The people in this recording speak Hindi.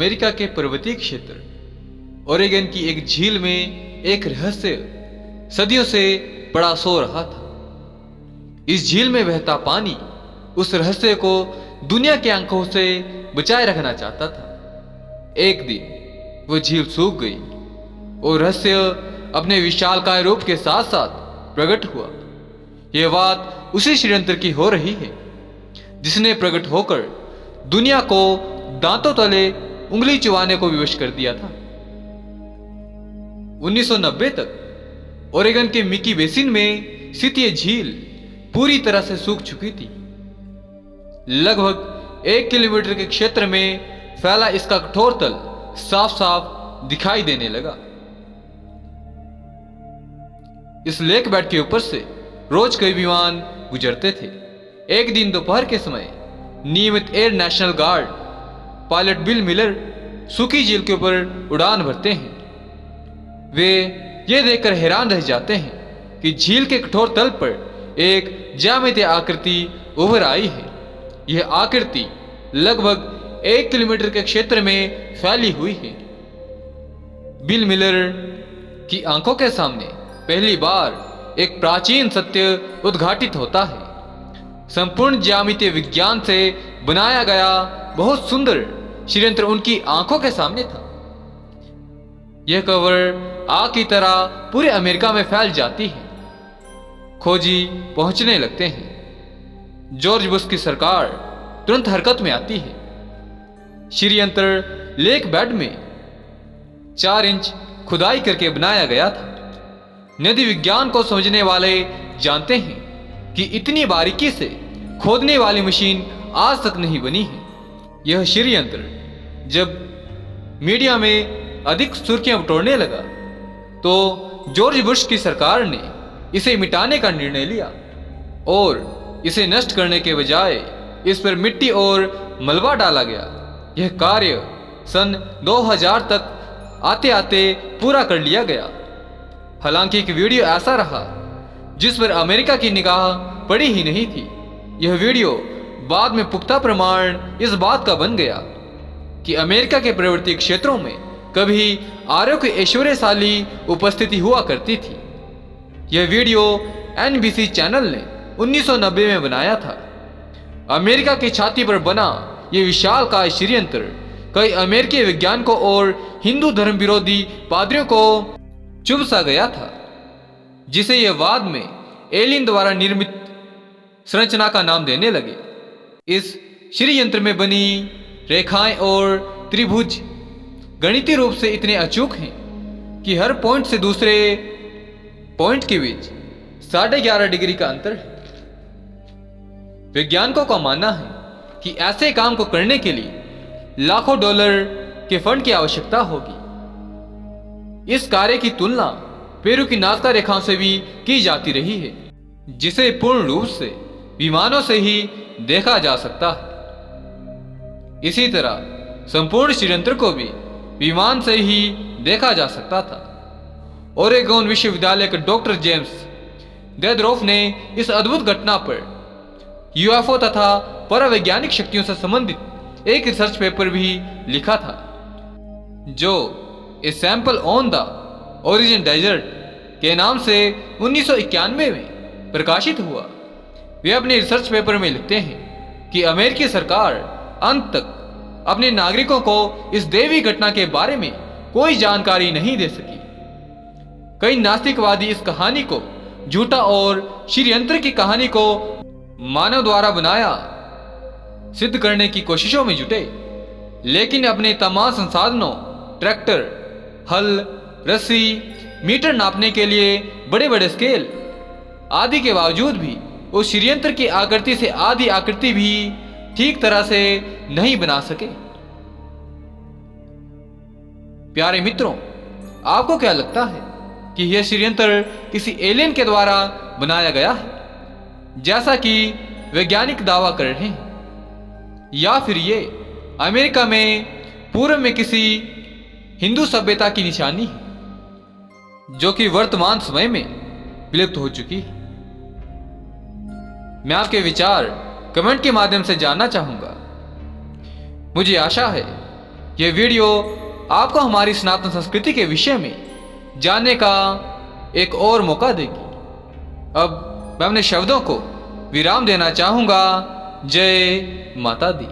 अमेरिका के पर्वतीय क्षेत्र ओरेगन की एक झील में एक रहस्य सदियों से बड़ा सो रहा था। इस झील में बहता पानी उस रहस्य को दुनिया की आंखों से बचाए रखना चाहता था। एक दिन वो झील सूख गई और रहस्य अपने विशालकाय रूप के साथ साथ प्रकट हुआ। यह बात उसी षड्यंत्र की हो रही है जिसने प्रकट होकर दुनिया को दांतों तले उंगली चुवाने को विवश कर दिया था। 1990 तक ओरेगन के मिकी बेसिन में स्थित यह झील पूरी तरह से सूख चुकी थी। लगभग 1 किलोमीटर के क्षेत्र में फैला इसका कठोर तल साफ साफ दिखाई देने लगा। इस लेक बेड के ऊपर से रोज कई विमान गुजरते थे। एक दिन दोपहर के समय नियमित air national guard pilot bill Miller सूखी झील के ऊपर उड़ान भरते हैं। वे ये देखकर हैरान रह जाते हैं कि झील के कठोर तल पर एक ज्यामितीय आकृति उभर आई है। यह आकृति लगभग 1 किलोमीटर के क्षेत्र में फैली हुई है। बिल मिलर की आंखों के सामने पहली बार एक प्राचीन सत्य उद्घाटित होता है। संपूर्ण ज्यामितीय विज्ञान से बनाया गया बहुत सुंदर षड्यंत्र उनकी आंखों के सामने था। यह खबर आग की तरह पूरे अमेरिका में फैल जाती है। खोजी पहुंचने लगते हैं। जॉर्ज बुश की सरकार तुरंत हरकत में आती है। षड्यंत्र लेक बेड में 4 इंच खुदाई करके बनाया गया था। नदी विज्ञान को समझने वाले जानते हैं कि इतनी बारीकी से खोदने वाली मशीन आज तक नहीं बनी है। यह षड्यंत्र जब मीडिया में अधिक सुर्खियां बटोरने लगा तो जॉर्ज बुश की सरकार ने इसे मिटाने का निर्णय लिया और इसे नष्ट करने के बजाय इस पर मिट्टी और मलबा डाला गया। यह कार्य सन 2000 तक आते आते पूरा कर लिया गया। हालांकि एक वीडियो ऐसा रहा जिस पर अमेरिका की निगाह पड़ी ही नहीं थी। यह वीडियो बाद में पुख्ता प्रमाण इस बात का बन गया कि अमेरिका के पर्वतीय क्षेत्रों में कभी आर्यों की ऐश्वर्यशाली उपस्थिति हुआ करती थी। यह वीडियो NBC चैनल ने 1990 में बनाया था। अमेरिका की छाती पर बना यह विशालकाय षड्यंत्र कई अमेरिकी वैज्ञानिकों और हिंदू धर्म विरोधी पादरियों को चुभ सा गया था, जिसे यह बाद में एलियन द्वारा निर्मित संरचना का नाम देने लगे। इस षड्यंत्र में बनी रेखाएं और त्रिभुज गणितीय रूप से इतने अचूक हैं कि हर पॉइंट से दूसरे पॉइंट के बीच 11.5 डिग्री का अंतर है। वैज्ञानिकों का मानना है कि ऐसे काम को करने के लिए लाखों डॉलर के फंड की आवश्यकता होगी। इस कार्य की तुलना पेरू की नाज़का रेखाओं से भी की जाती रही है, जिसे पूर्ण रूप से विमानों से ही देखा जा सकता है। इसी तरह संपूर्ण षड्यंत्र को भी विमान से ही देखा जा सकता था। ओरेगोन विश्वविद्यालय के डॉक्टर जेम्स डेदरोफ ने इस अद्भुत घटना पर UFO तथा परावैज्ञानिक शक्तियों से संबंधित एक रिसर्च पेपर भी लिखा था, जो a sample on the origin desert के नाम से 1991 में प्रकाशित हुआ। वे अपने रिसर्च पेपर में लिखते हैं कि अमेरिकी सरकार अंत तक अपने नागरिकों को इस दैवी घटना के बारे में कोई जानकारी नहीं दे सकी। कई नास्तिकवादी इस कहानी को झूठा और षड्यंत्र की कहानी को मानव द्वारा बनाया सिद्ध करने की कोशिशों में जुटे, लेकिन अपने तमाम संसाधनों, ट्रैक्टर, हल, रस्सी, मीटर नापने के लिए बड़े बड़े स्केल आदि के बावजूद भी उस षड्यंत्र की आकृति से आधी आकृति भी ठीक तरह से नहीं बना सके। प्यारे मित्रों, आपको क्या लगता है कि यह षड्यंत्र किसी एलियन के द्वारा बनाया गया है, जैसा कि वैज्ञानिक दावा कर रहे हैं, या फिर ये अमेरिका में पूर्व में किसी हिंदू सभ्यता की निशानी है जो कि वर्तमान समय में विलुप्त हो चुकी है? मैं आपके विचार कमेंट के माध्यम से जानना चाहूंगा। मुझे आशा है ये वीडियो आपको हमारी सनातन संस्कृति के विषय में जानने का एक और मौका देगी। अब मैं अपने शब्दों को विराम देना चाहूँगा। जय माता दी।